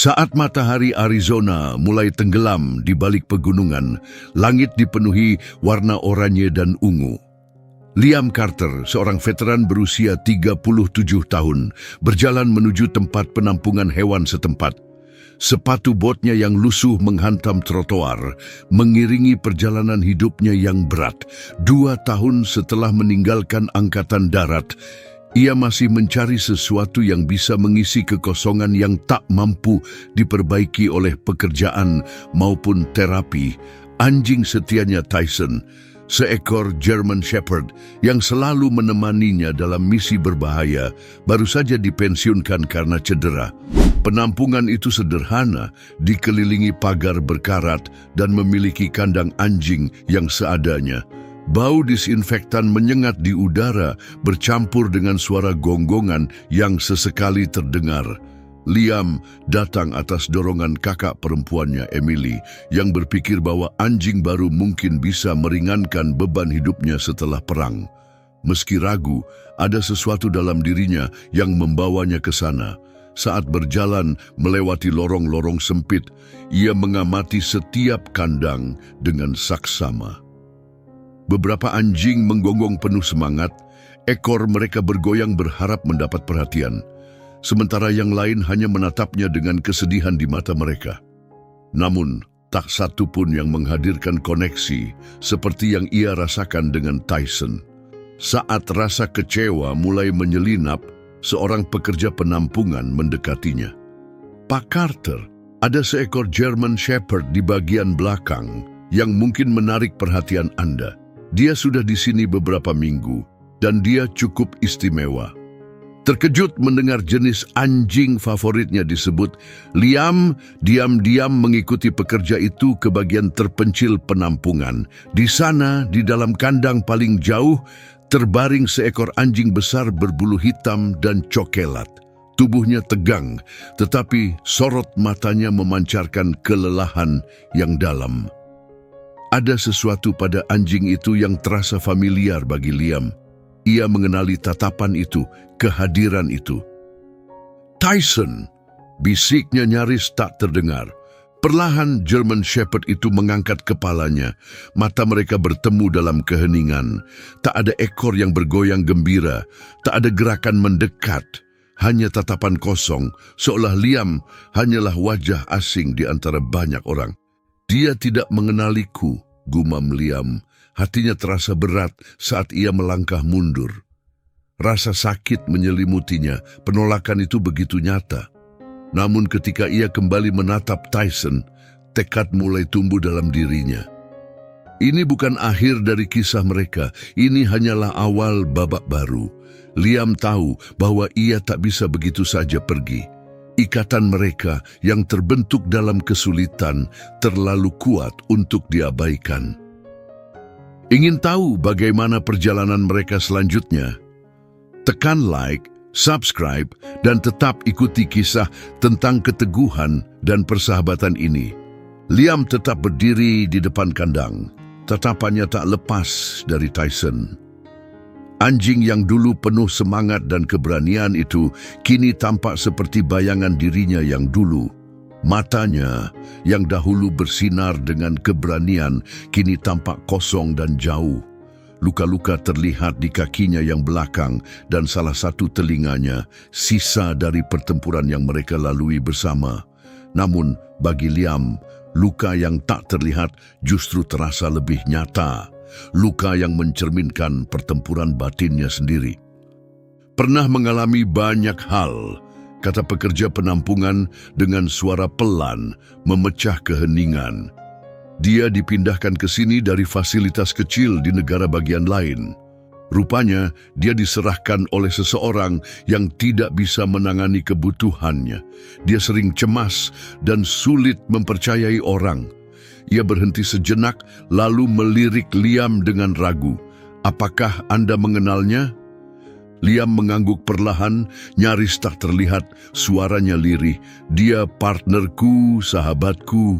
Saat matahari Arizona mulai tenggelam di balik pegunungan, langit dipenuhi warna oranye dan ungu. Liam Carter, seorang veteran berusia 37 tahun, berjalan menuju tempat penampungan hewan setempat. Sepatu botnya yang lusuh menghantam trotoar, mengiringi perjalanan hidupnya yang berat. 2 tahun setelah meninggalkan Angkatan Darat, ia masih mencari sesuatu yang bisa mengisi kekosongan yang tak mampu diperbaiki oleh pekerjaan maupun terapi. Anjing setianya Tyson, seekor German Shepherd yang selalu menemaninya dalam misi berbahaya, baru saja dipensiunkan karena cedera. Penampungan itu sederhana, dikelilingi pagar berkarat dan memiliki kandang anjing yang seadanya. Bau disinfektan menyengat di udara bercampur dengan suara gonggongan yang sesekali terdengar. Liam datang atas dorongan kakak perempuannya, Emily, yang berpikir bahwa anjing baru mungkin bisa meringankan beban hidupnya setelah perang. Meski ragu, ada sesuatu dalam dirinya yang membawanya ke sana. Saat berjalan melewati lorong-lorong sempit, ia mengamati setiap kandang dengan saksama. Beberapa anjing menggonggong penuh semangat, ekor mereka bergoyang berharap mendapat perhatian, sementara yang lain hanya menatapnya dengan kesedihan di mata mereka. Namun, tak satu pun yang menghadirkan koneksi seperti yang ia rasakan dengan Tyson. Saat rasa kecewa mulai menyelinap, seorang pekerja penampungan mendekatinya. "Pak Carter, ada seekor German Shepherd di bagian belakang yang mungkin menarik perhatian Anda. Dia sudah di sini beberapa minggu, dan dia cukup istimewa." Terkejut mendengar jenis anjing favoritnya disebut, Liam diam-diam mengikuti pekerja itu ke bagian terpencil penampungan. Di sana, di dalam kandang paling jauh, terbaring seekor anjing besar berbulu hitam dan cokelat. Tubuhnya tegang, tetapi sorot matanya memancarkan kelelahan yang dalam. Ada sesuatu pada anjing itu yang terasa familiar bagi Liam. Ia mengenali tatapan itu, kehadiran itu. "Tyson!" bisiknya nyaris tak terdengar. Perlahan German Shepherd itu mengangkat kepalanya. Mata mereka bertemu dalam keheningan. Tak ada ekor yang bergoyang gembira. Tak ada gerakan mendekat. Hanya tatapan kosong, seolah Liam hanyalah wajah asing di antara banyak orang. "Dia tidak mengenaliku," gumam Liam. Hatinya terasa berat saat ia melangkah mundur. Rasa sakit menyelimutinya, penolakan itu begitu nyata. Namun ketika ia kembali menatap Tyson, tekad mulai tumbuh dalam dirinya. Ini bukan akhir dari kisah mereka, ini hanyalah awal babak baru. Liam tahu bahwa ia tak bisa begitu saja pergi. Ikatan mereka yang terbentuk dalam kesulitan terlalu kuat untuk diabaikan. Ingin tahu bagaimana perjalanan mereka selanjutnya? Tekan like, subscribe, dan tetap ikuti kisah tentang keteguhan dan persahabatan ini. Liam tetap berdiri di depan kandang. Tatapannya tak lepas dari Tyson. Anjing yang dulu penuh semangat dan keberanian itu kini tampak seperti bayangan dirinya yang dulu. Matanya yang dahulu bersinar dengan keberanian kini tampak kosong dan jauh. Luka-luka terlihat di kakinya yang belakang dan salah satu telinganya, sisa dari pertempuran yang mereka lalui bersama. Namun bagi Liam, luka yang tak terlihat justru terasa lebih nyata. Luka yang mencerminkan pertempuran batinnya sendiri. "Pernah mengalami banyak hal," kata pekerja penampungan dengan suara pelan, memecah keheningan. Dia dipindahkan ke sini dari fasilitas kecil di negara bagian lain. Rupanya, dia diserahkan oleh seseorang yang tidak bisa menangani kebutuhannya. Dia sering cemas dan sulit mempercayai orang. Ia berhenti sejenak, lalu melirik Liam dengan ragu. "Apakah Anda mengenalnya?" Liam mengangguk perlahan, nyaris tak terlihat, suaranya lirih. "Dia partnerku, sahabatku."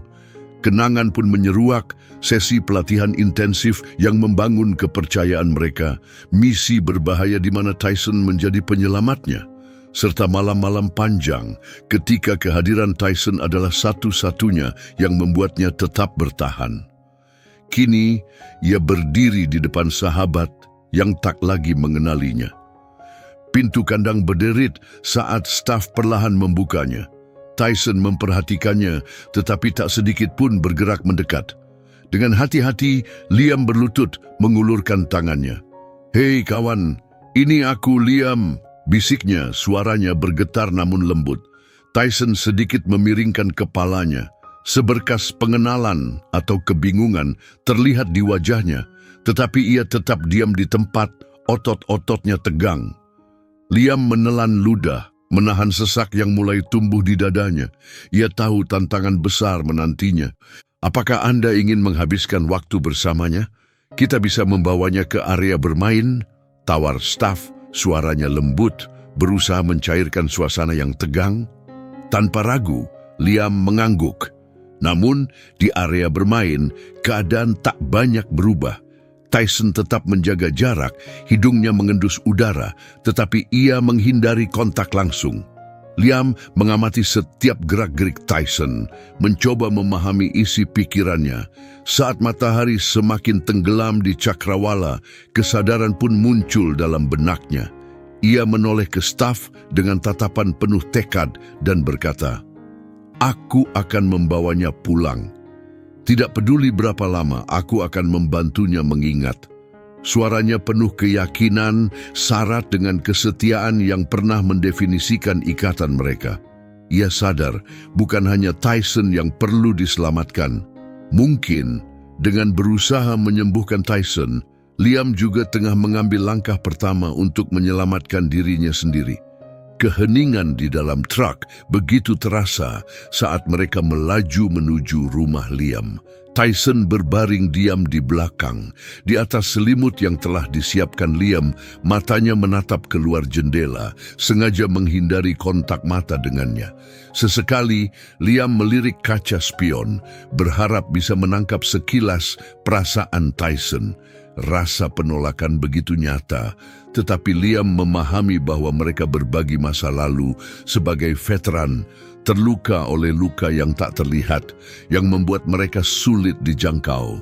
Kenangan pun menyeruak, sesi pelatihan intensif yang membangun kepercayaan mereka. Misi berbahaya di mana Tyson menjadi penyelamatnya. serta malam-malam panjang ketika kehadiran Tyson adalah satu-satunya yang membuatnya tetap bertahan. Kini, ia berdiri di depan sahabat yang tak lagi mengenalinya. Pintu kandang berderit saat staf perlahan membukanya. Tyson memperhatikannya, tetapi tak sedikit pun bergerak mendekat. Dengan hati-hati, Liam berlutut mengulurkan tangannya. "Hei kawan, ini aku Liam," bisiknya, suaranya bergetar namun lembut. Tyson sedikit memiringkan kepalanya. Seberkas pengenalan atau kebingungan terlihat di wajahnya, tetapi ia tetap diam di tempat, otot-ototnya tegang. Liam menelan ludah, menahan sesak yang mulai tumbuh di dadanya. Ia tahu tantangan besar menantinya. "Apakah Anda ingin menghabiskan waktu bersamanya? Kita bisa membawanya ke area bermain," tawar staf, suaranya lembut, berusaha mencairkan suasana yang tegang. Tanpa ragu, Liam mengangguk. Namun, di area bermain, keadaan tak banyak berubah. Tyson tetap menjaga jarak, hidungnya mengendus udara, tetapi ia menghindari kontak langsung. Liam mengamati setiap gerak-gerik Tyson, mencoba memahami isi pikirannya. Saat matahari semakin tenggelam di cakrawala, kesadaran pun muncul dalam benaknya. Ia menoleh ke staf dengan tatapan penuh tekad dan berkata, "Aku akan membawanya pulang. Tidak peduli berapa lama, aku akan membantunya mengingat." Suaranya penuh keyakinan, syarat dengan kesetiaan yang pernah mendefinisikan ikatan mereka. Ia sadar bukan hanya Tyson yang perlu diselamatkan. Mungkin dengan berusaha menyembuhkan Tyson, Liam juga tengah mengambil langkah pertama untuk menyelamatkan dirinya sendiri. Keheningan di dalam truk begitu terasa saat mereka melaju menuju rumah Liam. Tyson berbaring diam di belakang. Di atas selimut yang telah disiapkan Liam, matanya menatap keluar jendela, sengaja menghindari kontak mata dengannya. Sesekali, Liam melirik kaca spion, berharap bisa menangkap sekilas perasaan Tyson. Rasa penolakan begitu nyata, tetapi Liam memahami bahwa mereka berbagi masa lalu sebagai veteran, terluka oleh luka yang tak terlihat, yang membuat mereka sulit dijangkau.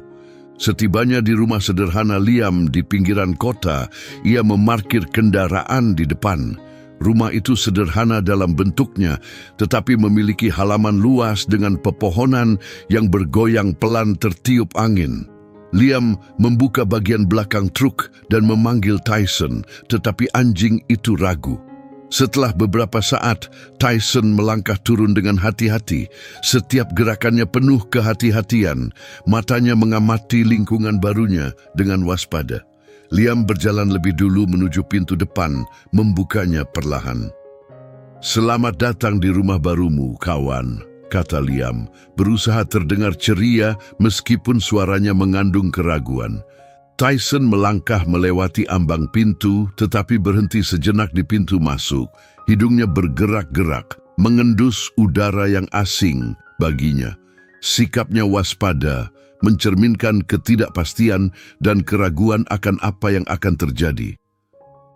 Setibanya di rumah sederhana Liam di pinggiran kota, ia memarkir kendaraan di depan. Rumah itu sederhana dalam bentuknya, tetapi memiliki halaman luas dengan pepohonan yang bergoyang pelan tertiup angin. Liam membuka bagian belakang truk dan memanggil Tyson, tetapi anjing itu ragu. Setelah beberapa saat, Tyson melangkah turun dengan hati-hati. Setiap gerakannya penuh kehati-hatian. Matanya mengamati lingkungan barunya dengan waspada. Liam berjalan lebih dulu menuju pintu depan, membukanya perlahan. "Selamat datang di rumah barumu, kawan," kata Liam, berusaha terdengar ceria meskipun suaranya mengandung keraguan. Tyson melangkah melewati ambang pintu, tetapi berhenti sejenak di pintu masuk. Hidungnya bergerak-gerak, mengendus udara yang asing baginya. Sikapnya waspada, mencerminkan ketidakpastian dan keraguan akan apa yang akan terjadi.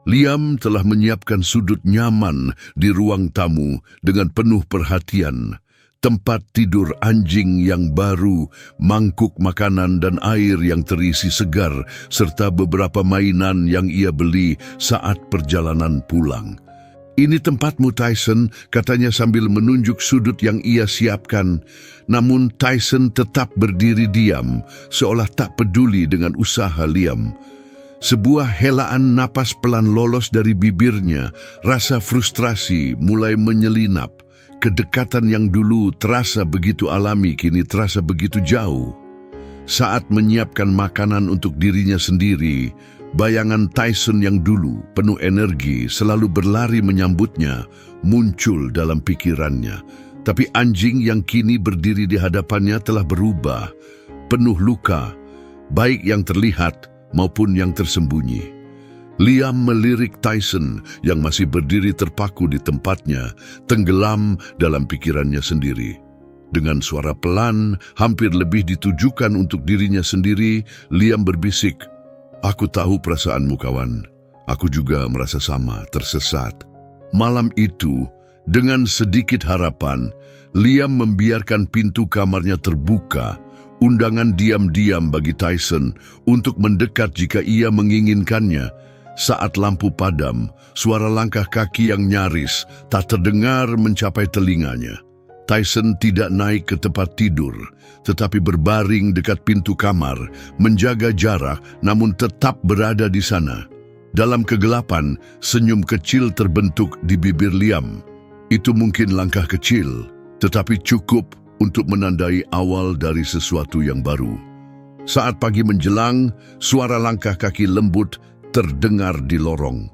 Liam telah menyiapkan sudut nyaman di ruang tamu dengan penuh perhatian. Tempat tidur anjing yang baru, mangkuk makanan dan air yang terisi segar, serta beberapa mainan yang ia beli saat perjalanan pulang. "Ini tempatmu, Tyson," katanya sambil menunjuk sudut yang ia siapkan. Namun Tyson tetap berdiri diam, seolah tak peduli dengan usaha Liam. Sebuah helaan napas pelan lolos dari bibirnya, rasa frustrasi mulai menyelinap. Kedekatan yang dulu terasa begitu alami kini terasa begitu jauh. Saat menyiapkan makanan untuk dirinya sendiri, bayangan Tyson yang dulu penuh energi selalu berlari menyambutnya muncul dalam pikirannya. Tapi anjing yang kini berdiri di hadapannya telah berubah, penuh luka, baik yang terlihat maupun yang tersembunyi. Liam melirik Tyson yang masih berdiri terpaku di tempatnya, tenggelam dalam pikirannya sendiri. Dengan suara pelan, hampir lebih ditujukan untuk dirinya sendiri, Liam berbisik, "Aku tahu perasaanmu, kawan. Aku juga merasa sama, tersesat. Malam itu, dengan sedikit harapan, Liam membiarkan pintu kamarnya terbuka, undangan diam-diam bagi Tyson untuk mendekat jika ia menginginkannya. Saat lampu padam, suara langkah kaki yang nyaris tak terdengar mencapai telinganya. Tyson tidak naik ke tempat tidur, tetapi berbaring dekat pintu kamar, menjaga jarak namun tetap berada di sana. Dalam kegelapan, senyum kecil terbentuk di bibir Liam. Itu mungkin langkah kecil, tetapi cukup untuk menandai awal dari sesuatu yang baru. Saat pagi menjelang, suara langkah kaki lembut terdengar di lorong.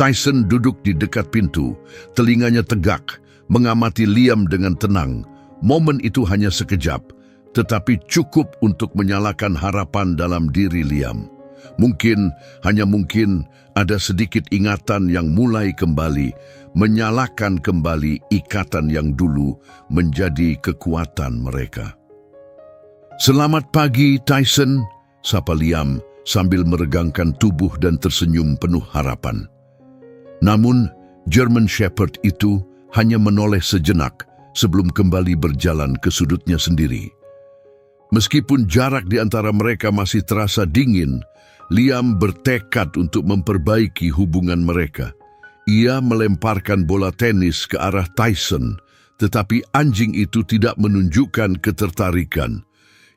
Tyson duduk di dekat pintu, telinganya tegak, mengamati Liam dengan tenang. Momen itu hanya sekejap, tetapi cukup untuk menyalakan harapan dalam diri Liam. Mungkin, hanya mungkin, ada sedikit ingatan yang mulai kembali, menyalakan kembali ikatan yang dulu menjadi kekuatan mereka. "Selamat pagi, Tyson," sapa Liam sambil meregangkan tubuh dan tersenyum penuh harapan. Namun, German Shepherd itu hanya menoleh sejenak sebelum kembali berjalan ke sudutnya sendiri. Meskipun jarak di antara mereka masih terasa dingin, Liam bertekad untuk memperbaiki hubungan mereka. Ia melemparkan bola tenis ke arah Tyson, tetapi anjing itu tidak menunjukkan ketertarikan.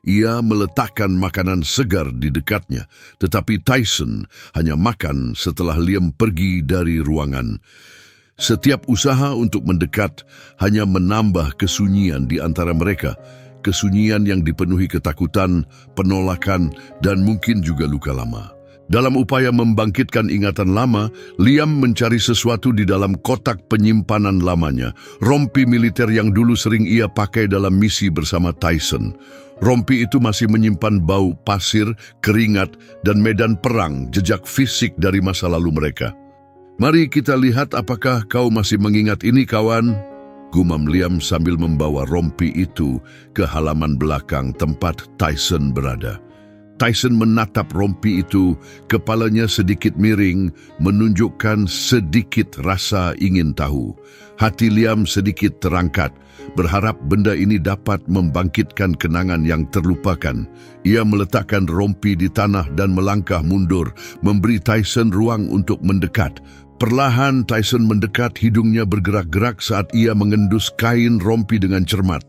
Ia meletakkan makanan segar di dekatnya, tetapi Tyson hanya makan setelah Liam pergi dari ruangan. Setiap usaha untuk mendekat hanya menambah kesunyian di antara mereka, kesunyian yang dipenuhi ketakutan, penolakan, dan mungkin juga luka lama. Dalam upaya membangkitkan ingatan lama, Liam mencari sesuatu di dalam kotak penyimpanan lamanya, rompi militer yang dulu sering ia pakai dalam misi bersama Tyson. Rompi itu masih menyimpan bau pasir, keringat, dan medan perang, jejak fisik dari masa lalu mereka. "Mari kita lihat apakah kau masih mengingat ini, kawan," gumam Liam sambil membawa rompi itu ke halaman belakang tempat Tyson berada. Tyson menatap rompi itu, kepalanya sedikit miring, menunjukkan sedikit rasa ingin tahu. Hati Liam sedikit terangkat, berharap benda ini dapat membangkitkan kenangan yang terlupakan. Ia meletakkan rompi di tanah dan melangkah mundur, memberi Tyson ruang untuk mendekat. Perlahan Tyson mendekat, hidungnya bergerak-gerak saat ia mengendus kain rompi dengan cermat.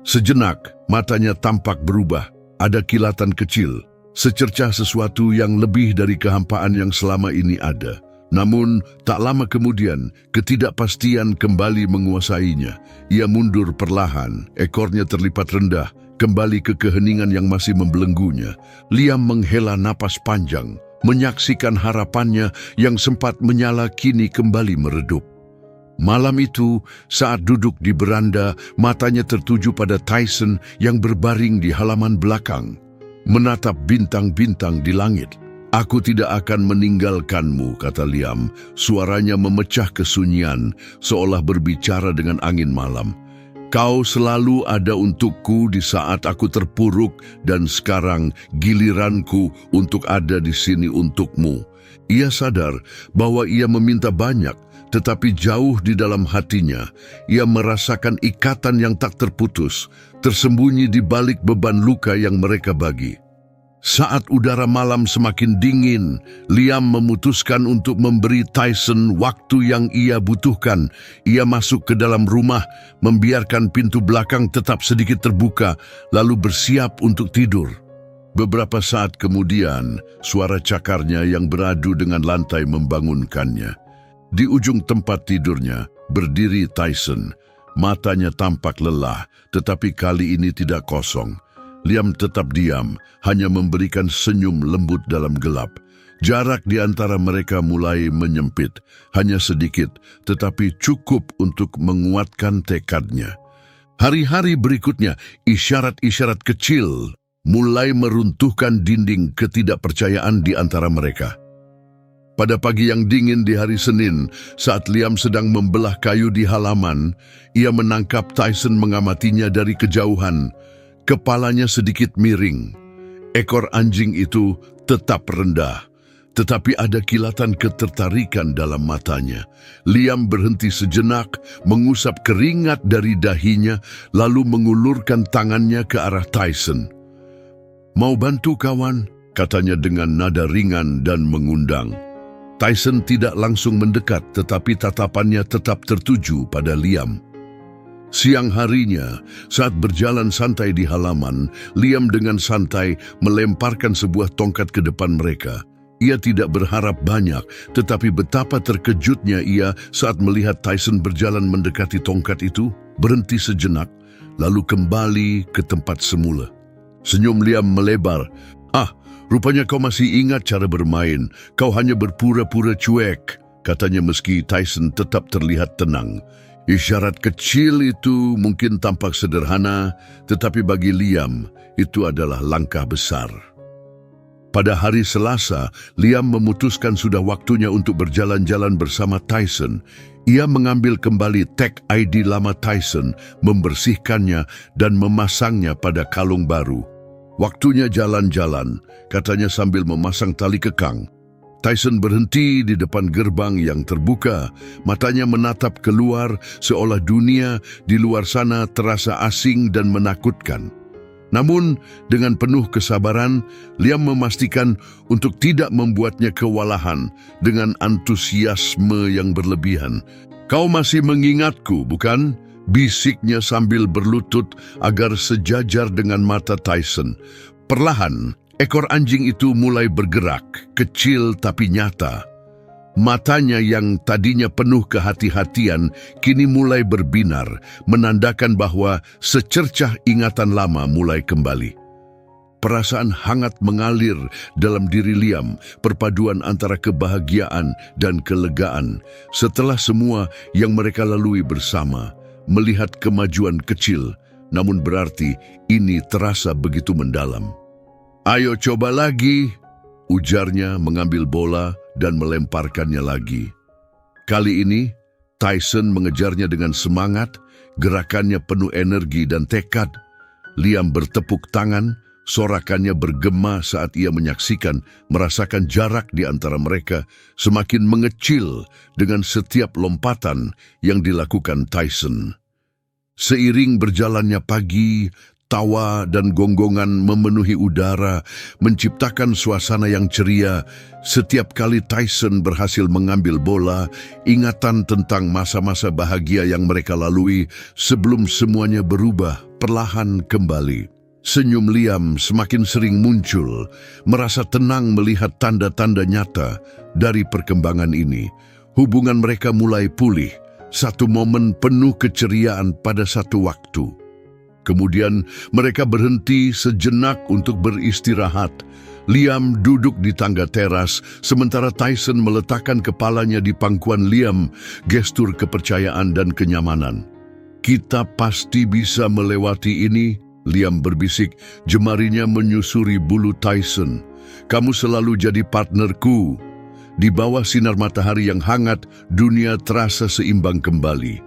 Sejenak, matanya tampak berubah. Ada kilatan kecil, secercah sesuatu yang lebih dari kehampaan yang selama ini ada. Namun, tak lama kemudian, ketidakpastian kembali menguasainya. Ia mundur perlahan, ekornya terlipat rendah, kembali ke keheningan yang masih membelenggunya. Liam menghela napas panjang, menyaksikan harapannya yang sempat menyala kini kembali meredup. Malam itu, saat duduk di beranda, matanya tertuju pada Tyson yang berbaring di halaman belakang, menatap bintang-bintang di langit. "Aku tidak akan meninggalkanmu," kata Liam. Suaranya memecah kesunyian, seolah berbicara dengan angin malam. "Kau selalu ada untukku di saat aku terpuruk, dan sekarang giliranku untuk ada di sini untukmu." Ia sadar bahwa ia meminta banyak, tetapi jauh di dalam hatinya, ia merasakan ikatan yang tak terputus, tersembunyi di balik beban luka yang mereka bagi. Saat udara malam semakin dingin, Liam memutuskan untuk memberi Tyson waktu yang ia butuhkan. Ia masuk ke dalam rumah, membiarkan pintu belakang tetap sedikit terbuka, lalu bersiap untuk tidur. Beberapa saat kemudian, suara cakarnya yang beradu dengan lantai membangunkannya. Di ujung tempat tidurnya, berdiri Tyson. Matanya tampak lelah, tetapi kali ini tidak kosong. Liam tetap diam, hanya memberikan senyum lembut dalam gelap. Jarak di antara mereka mulai menyempit, hanya sedikit, tetapi cukup untuk menguatkan tekadnya. Hari-hari berikutnya, isyarat-isyarat kecil mulai meruntuhkan dinding ketidakpercayaan di antara mereka. Pada pagi yang dingin di hari Senin, saat Liam sedang membelah kayu di halaman, ia menangkap Tyson mengamatinya dari kejauhan. Kepalanya sedikit miring. Ekor anjing itu tetap rendah, tetapi ada kilatan ketertarikan dalam matanya. Liam berhenti sejenak, mengusap keringat dari dahinya, lalu mengulurkan tangannya ke arah Tyson. "Mau bantu, kawan?" katanya dengan nada ringan dan mengundang. Tyson tidak langsung mendekat, tetapi tatapannya tetap tertuju pada Liam. Siang harinya, saat berjalan santai di halaman, Liam dengan santai melemparkan sebuah tongkat ke depan mereka. Ia tidak berharap banyak, tetapi betapa terkejutnya ia saat melihat Tyson berjalan mendekati tongkat itu, berhenti sejenak, lalu kembali ke tempat semula. Senyum Liam melebar. "Ah, rupanya kau masih ingat cara bermain. Kau hanya berpura-pura cuek," katanya meski Tyson tetap terlihat tenang. Isyarat kecil itu mungkin tampak sederhana, tetapi bagi Liam itu adalah langkah besar. Pada hari Selasa, Liam memutuskan sudah waktunya untuk berjalan-jalan bersama Tyson. Ia mengambil kembali tag ID lama Tyson, membersihkannya dan memasangnya pada kalung baru. "Waktunya jalan-jalan," katanya sambil memasang tali kekang. Tyson berhenti di depan gerbang yang terbuka. Matanya menatap keluar seolah dunia di luar sana terasa asing dan menakutkan. Namun, dengan penuh kesabaran, Liam memastikan untuk tidak membuatnya kewalahan dengan antusiasme yang berlebihan. "Kau masih mengingatku, bukan?" bisiknya sambil berlutut agar sejajar dengan mata Tyson. Perlahan, ekor anjing itu mulai bergerak, kecil tapi nyata. Matanya yang tadinya penuh kehati-hatian kini mulai berbinar, menandakan bahwa secercah ingatan lama mulai kembali. Perasaan hangat mengalir dalam diri Liam, perpaduan antara kebahagiaan dan kelegaan. Setelah semua yang mereka lalui bersama, melihat kemajuan kecil, namun berarti ini terasa begitu mendalam. "Ayo coba lagi," ujarnya mengambil bola dan melemparkannya lagi. Kali ini, Tyson mengejarnya dengan semangat, gerakannya penuh energi dan tekad. Liam bertepuk tangan, sorakannya bergema saat ia menyaksikan, merasakan jarak di antara mereka semakin mengecil dengan setiap lompatan yang dilakukan Tyson. Seiring berjalannya pagi, tawa dan gonggongan memenuhi udara, menciptakan suasana yang ceria. Setiap kali Tyson berhasil mengambil bola, ingatan tentang masa-masa bahagia yang mereka lalui sebelum semuanya berubah perlahan kembali. Senyum Liam semakin sering muncul, merasa tenang melihat tanda-tanda nyata dari perkembangan ini. Hubungan mereka mulai pulih, satu momen penuh keceriaan pada satu waktu. Kemudian mereka berhenti sejenak untuk beristirahat. Liam duduk di tangga teras, sementara Tyson meletakkan kepalanya di pangkuan Liam, gestur kepercayaan dan kenyamanan. "Kita pasti bisa melewati ini," Liam berbisik, jemarinya menyusuri bulu Tyson. "Kamu selalu jadi partnerku." Di bawah sinar matahari yang hangat, dunia terasa seimbang kembali.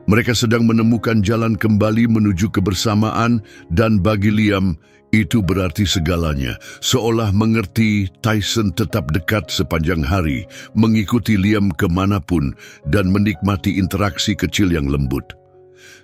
Mereka sedang menemukan jalan kembali menuju kebersamaan, dan bagi Liam, itu berarti segalanya. Seolah mengerti, Tyson tetap dekat sepanjang hari, mengikuti Liam kemanapun, dan menikmati interaksi kecil yang lembut.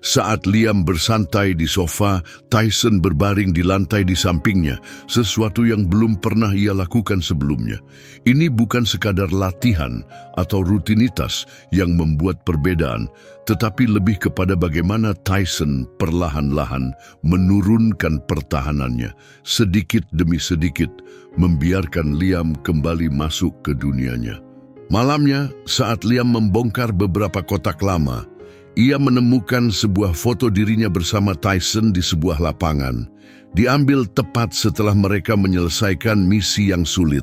Saat Liam bersantai di sofa, Tyson berbaring di lantai di sampingnya, sesuatu yang belum pernah ia lakukan sebelumnya. Ini bukan sekadar latihan atau rutinitas yang membuat perbedaan, tetapi lebih kepada bagaimana Tyson perlahan-lahan menurunkan pertahanannya, sedikit demi sedikit, membiarkan Liam kembali masuk ke dunianya. Malamnya, saat Liam membongkar beberapa kotak lama, ia menemukan sebuah foto dirinya bersama Tyson di sebuah lapangan. Diambil tepat setelah mereka menyelesaikan misi yang sulit.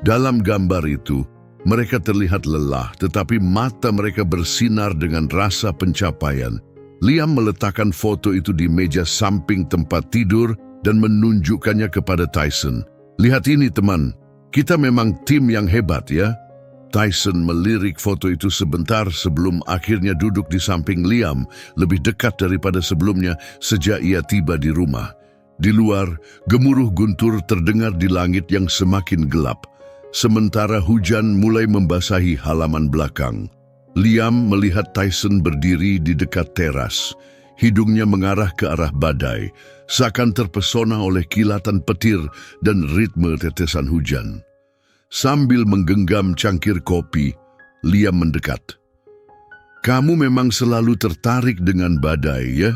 Dalam gambar itu, mereka terlihat lelah, tetapi mata mereka bersinar dengan rasa pencapaian. Liam meletakkan foto itu di meja samping tempat tidur dan menunjukkannya kepada Tyson. "Lihat ini, teman. Kita memang tim yang hebat, ya?" Tyson melirik foto itu sebentar sebelum akhirnya duduk di samping Liam, lebih dekat daripada sebelumnya sejak ia tiba di rumah. Di luar, gemuruh guntur terdengar di langit yang semakin gelap. Sementara hujan mulai membasahi halaman belakang, Liam melihat Tyson berdiri di dekat teras. Hidungnya mengarah ke arah badai, seakan terpesona oleh kilatan petir dan ritme tetesan hujan. Sambil menggenggam cangkir kopi, Liam mendekat. "Kamu memang selalu tertarik dengan badai, ya?"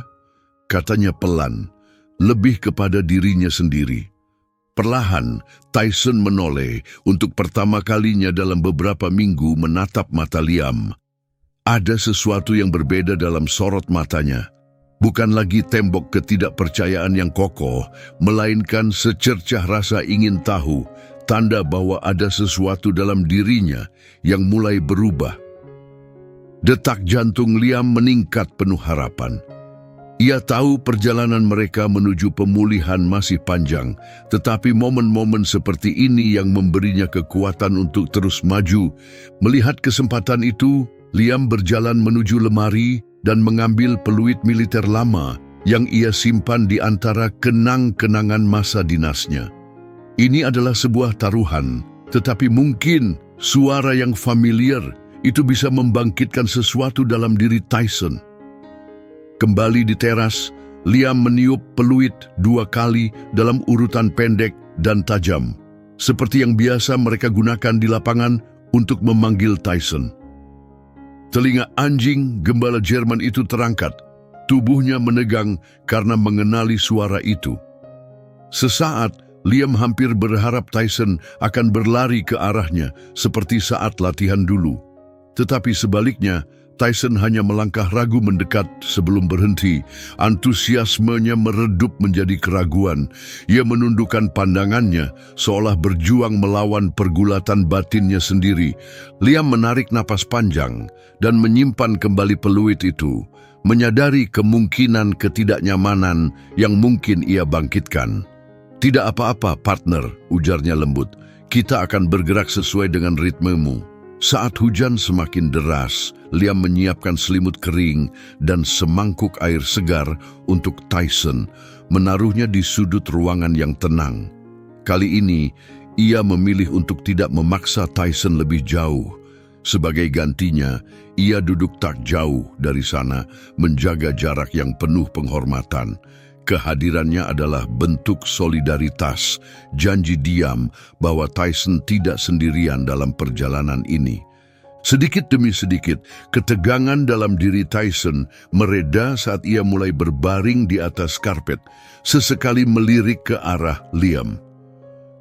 katanya pelan, lebih kepada dirinya sendiri. Perlahan, Tyson menoleh untuk pertama kalinya dalam beberapa minggu menatap mata Liam. Ada sesuatu yang berbeda dalam sorot matanya. Bukan lagi tembok ketidakpercayaan yang kokoh, melainkan secercah rasa ingin tahu, tanda bahwa ada sesuatu dalam dirinya yang mulai berubah. Detak jantung Liam meningkat penuh harapan. Ia tahu perjalanan mereka menuju pemulihan masih panjang, tetapi momen-momen seperti ini yang memberinya kekuatan untuk terus maju. Melihat kesempatan itu, Liam berjalan menuju lemari dan mengambil peluit militer lama yang ia simpan di antara kenang-kenangan masa dinasnya. Ini adalah sebuah taruhan, tetapi mungkin suara yang familiar itu bisa membangkitkan sesuatu dalam diri Tyson. Kembali di teras, Liam meniup peluit 2 kali dalam urutan pendek dan tajam, seperti yang biasa mereka gunakan di lapangan untuk memanggil Tyson. Telinga anjing gembala Jerman itu terangkat, tubuhnya menegang karena mengenali suara itu. Sesaat, Liam hampir berharap Tyson akan berlari ke arahnya seperti saat latihan dulu. Tetapi sebaliknya, Tyson hanya melangkah ragu mendekat sebelum berhenti. Antusiasmenya meredup menjadi keraguan. Ia menundukkan pandangannya, seolah berjuang melawan pergulatan batinnya sendiri. Liam menarik napas panjang dan menyimpan kembali peluit itu, menyadari kemungkinan ketidaknyamanan yang mungkin ia bangkitkan. "Tidak apa-apa, partner," ujarnya lembut. "Kita akan bergerak sesuai dengan ritmemu." Saat hujan semakin deras, Liam menyiapkan selimut kering dan semangkuk air segar untuk Tyson, menaruhnya di sudut ruangan yang tenang. Kali ini, ia memilih untuk tidak memaksa Tyson lebih jauh. Sebagai gantinya, ia duduk tak jauh dari sana, menjaga jarak yang penuh penghormatan. Kehadirannya adalah bentuk solidaritas, janji diam bahwa Tyson tidak sendirian dalam perjalanan ini. Sedikit demi sedikit, ketegangan dalam diri Tyson mereda saat ia mulai berbaring di atas karpet, sesekali melirik ke arah Liam.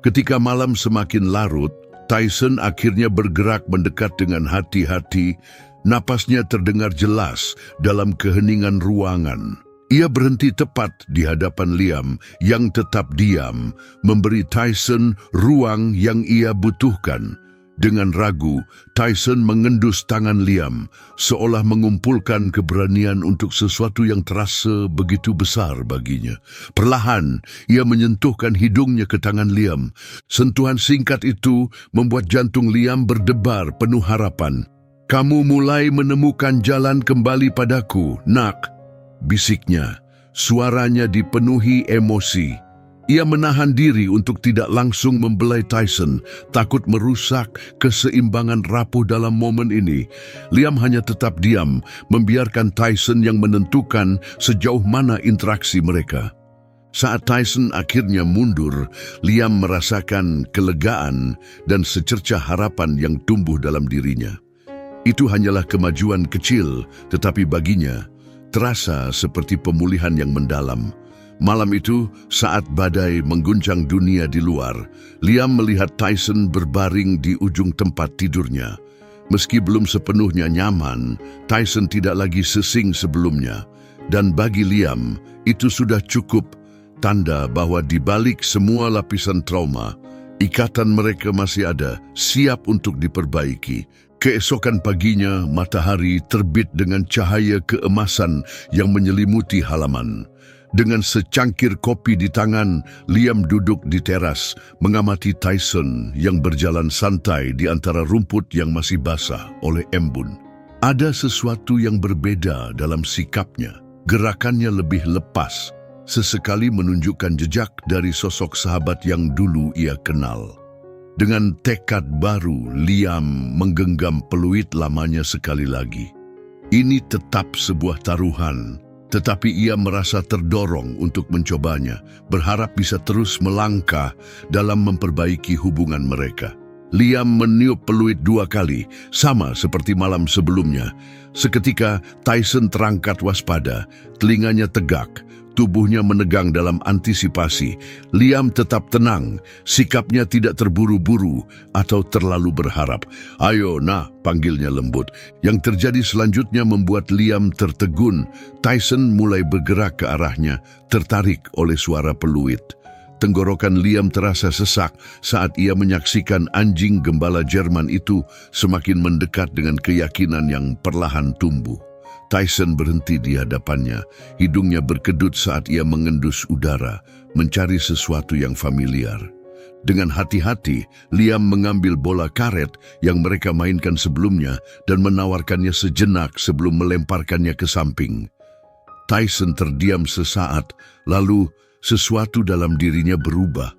Ketika malam semakin larut, Tyson akhirnya bergerak mendekat dengan hati-hati. Napasnya terdengar jelas dalam keheningan ruangan. Ia berhenti tepat di hadapan Liam yang tetap diam, memberi Tyson ruang yang ia butuhkan. Dengan ragu, Tyson mengendus tangan Liam, seolah mengumpulkan keberanian untuk sesuatu yang terasa begitu besar baginya. Perlahan, ia menyentuhkan hidungnya ke tangan Liam. Sentuhan singkat itu membuat jantung Liam berdebar penuh harapan. "Kamu mulai menemukan jalan kembali padaku, nak," bisiknya. Suaranya dipenuhi emosi. Ia menahan diri untuk tidak langsung membelai Tyson, takut merusak keseimbangan rapuh dalam momen ini. Liam hanya tetap diam, membiarkan Tyson yang menentukan sejauh mana interaksi mereka. Saat Tyson akhirnya mundur, Liam merasakan kelegaan dan secercah harapan yang tumbuh dalam dirinya. Itu hanyalah kemajuan kecil, tetapi baginya terasa seperti pemulihan yang mendalam. Malam itu, saat badai mengguncang dunia di luar, Liam melihat Tyson berbaring di ujung tempat tidurnya. Meski belum sepenuhnya nyaman, Tyson tidak lagi sesing sebelumnya. Dan bagi Liam, itu sudah cukup tanda bahwa di balik semua lapisan trauma, ikatan mereka masih ada, siap untuk diperbaiki. Keesokan paginya, matahari terbit dengan cahaya keemasan yang menyelimuti halaman. Dengan secangkir kopi di tangan, Liam duduk di teras, mengamati Tyson yang berjalan santai di antara rumput yang masih basah oleh embun. Ada sesuatu yang berbeda dalam sikapnya. Gerakannya lebih lepas, sesekali menunjukkan jejak dari sosok sahabat yang dulu ia kenal. Dengan tekad baru, Liam menggenggam peluit lamanya sekali lagi. Ini tetap sebuah taruhan, tetapi ia merasa terdorong untuk mencobanya, berharap bisa terus melangkah dalam memperbaiki hubungan mereka. Liam meniup peluit 2 kali, sama seperti malam sebelumnya. Seketika Tyson terangkat waspada, telinganya tegak, tubuhnya menegang dalam antisipasi. Liam tetap tenang, sikapnya tidak terburu-buru atau terlalu berharap. "Ayo, nah," panggilnya lembut. Yang terjadi selanjutnya membuat Liam tertegun. Tyson mulai bergerak ke arahnya, tertarik oleh suara peluit. Tenggorokan Liam terasa sesak saat ia menyaksikan anjing gembala Jerman itu semakin mendekat dengan keyakinan yang perlahan tumbuh. Tyson berhenti di hadapannya, hidungnya berkedut saat ia mengendus udara, mencari sesuatu yang familiar. Dengan hati-hati, Liam mengambil bola karet yang mereka mainkan sebelumnya dan menawarkannya sejenak sebelum melemparkannya ke samping. Tyson terdiam sesaat, lalu sesuatu dalam dirinya berubah.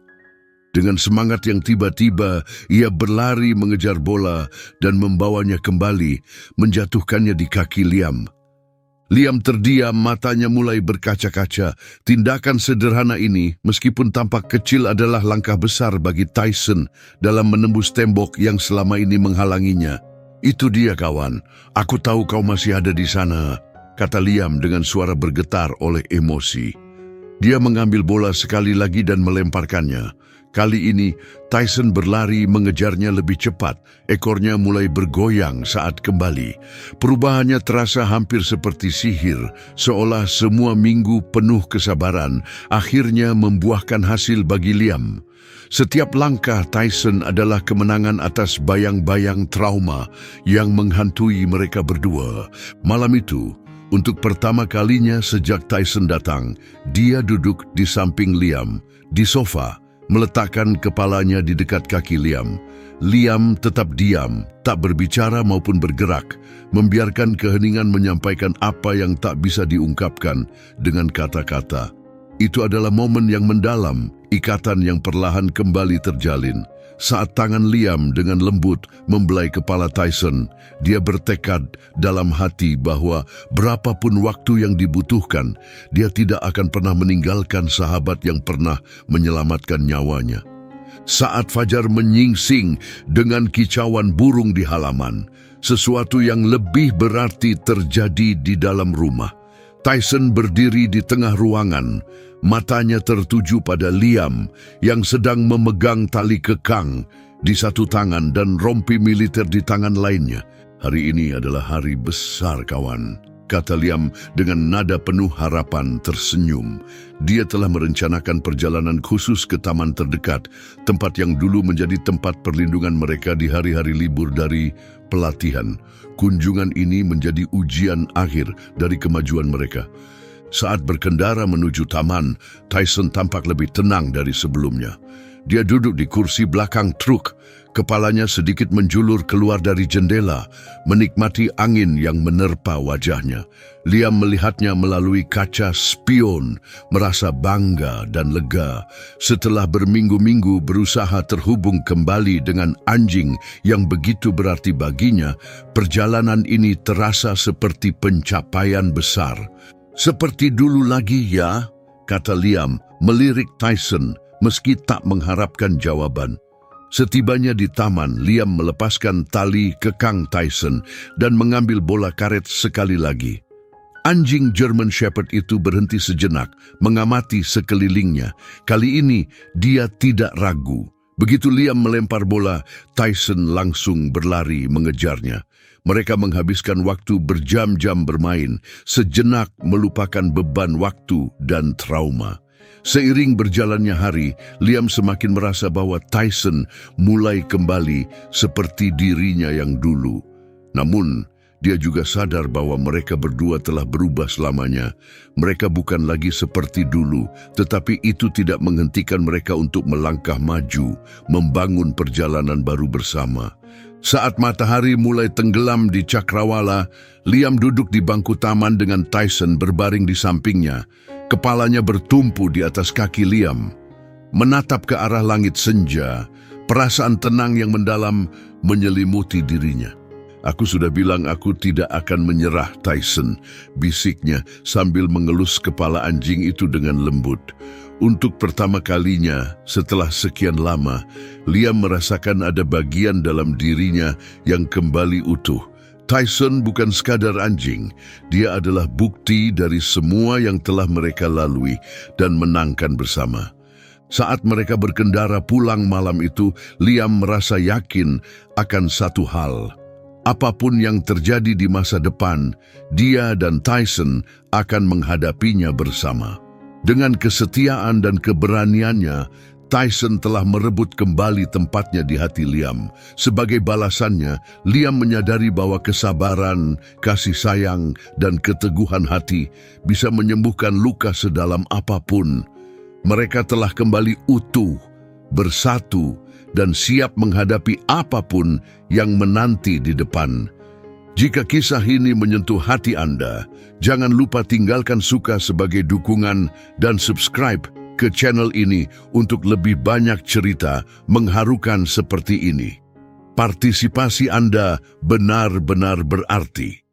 Dengan semangat yang tiba-tiba, ia berlari mengejar bola dan membawanya kembali, menjatuhkannya di kaki Liam. Liam terdiam, matanya mulai berkaca-kaca. Tindakan sederhana ini, meskipun tampak kecil, adalah langkah besar bagi Tyson dalam menembus tembok yang selama ini menghalanginya. "Itu dia, kawan. Aku tahu kau masih ada di sana," kata Liam dengan suara bergetar oleh emosi. Dia mengambil bola sekali lagi dan melemparkannya. Kali ini, Tyson berlari mengejarnya lebih cepat. Ekornya mulai bergoyang saat kembali. Perubahannya terasa hampir seperti sihir, seolah semua minggu penuh kesabaran akhirnya membuahkan hasil bagi Liam. Setiap langkah Tyson adalah kemenangan atas bayang-bayang trauma yang menghantui mereka berdua. Malam itu, untuk pertama kalinya sejak Tyson datang, dia duduk di samping Liam, di sofa, meletakkan kepalanya di dekat kaki Liam. Liam tetap diam, tak berbicara maupun bergerak, membiarkan keheningan menyampaikan apa yang tak bisa diungkapkan dengan kata-kata. Itu adalah momen yang mendalam, ikatan yang perlahan kembali terjalin. Saat tangan Liam dengan lembut membelai kepala Tyson, dia bertekad dalam hati bahwa berapapun waktu yang dibutuhkan, dia tidak akan pernah meninggalkan sahabat yang pernah menyelamatkan nyawanya. Saat fajar menyingsing dengan kicauan burung di halaman, sesuatu yang lebih berarti terjadi di dalam rumah. Tyson berdiri di tengah ruangan, matanya tertuju pada Liam yang sedang memegang tali kekang di satu tangan dan rompi militer di tangan lainnya. "Hari ini adalah hari besar, kawan," kata Liam dengan nada penuh harapan tersenyum. Dia telah merencanakan perjalanan khusus ke taman terdekat, tempat yang dulu menjadi tempat perlindungan mereka di hari-hari libur dari pelatihan. Kunjungan ini menjadi ujian akhir dari kemajuan mereka. Saat berkendara menuju taman, Tyson tampak lebih tenang dari sebelumnya. Dia duduk di kursi belakang truk, kepalanya sedikit menjulur keluar dari jendela, menikmati angin yang menerpa wajahnya. Liam melihatnya melalui kaca spion, merasa bangga dan lega. Setelah berminggu-minggu berusaha terhubung kembali dengan anjing yang begitu berarti baginya, perjalanan ini terasa seperti pencapaian besar. "Seperti dulu lagi ya?" kata Liam, melirik Tyson meski tak mengharapkan jawaban. Setibanya di taman, Liam melepaskan tali kekang Tyson dan mengambil bola karet sekali lagi. Anjing German Shepherd itu berhenti sejenak, mengamati sekelilingnya. Kali ini dia tidak ragu. Begitu Liam melempar bola, Tyson langsung berlari mengejarnya. Mereka menghabiskan waktu berjam-jam bermain, sejenak melupakan beban waktu dan trauma. Seiring berjalannya hari, Liam semakin merasa bahwa Tyson mulai kembali seperti dirinya yang dulu. Namun, dia juga sadar bahwa mereka berdua telah berubah selamanya. Mereka bukan lagi seperti dulu, tetapi itu tidak menghentikan mereka untuk melangkah maju, membangun perjalanan baru bersama. Saat matahari mulai tenggelam di cakrawala, Liam duduk di bangku taman dengan Tyson berbaring di sampingnya. Kepalanya bertumpu di atas kaki Liam. Menatap ke arah langit senja, Perasaan tenang yang mendalam menyelimuti dirinya. "Aku sudah bilang aku tidak akan menyerah, Tyson," bisiknya sambil mengelus kepala anjing itu dengan lembut. Untuk pertama kalinya setelah sekian lama, Liam merasakan ada bagian dalam dirinya yang kembali utuh. Tyson bukan sekadar anjing, dia adalah bukti dari semua yang telah mereka lalui dan menangkan bersama. Saat mereka berkendara pulang malam itu, Liam merasa yakin akan satu hal. Apapun yang terjadi di masa depan, dia dan Tyson akan menghadapinya bersama. Dengan kesetiaan dan keberaniannya, Tyson telah merebut kembali tempatnya di hati Liam. Sebagai balasannya, Liam menyadari bahwa kesabaran, kasih sayang, dan keteguhan hati bisa menyembuhkan luka sedalam apapun. Mereka telah kembali utuh, bersatu, dan siap menghadapi apapun yang menanti di depan. Jika kisah ini menyentuh hati Anda, jangan lupa tinggalkan suka sebagai dukungan dan subscribe ke channel ini untuk lebih banyak cerita mengharukan seperti ini. Partisipasi Anda benar-benar berarti.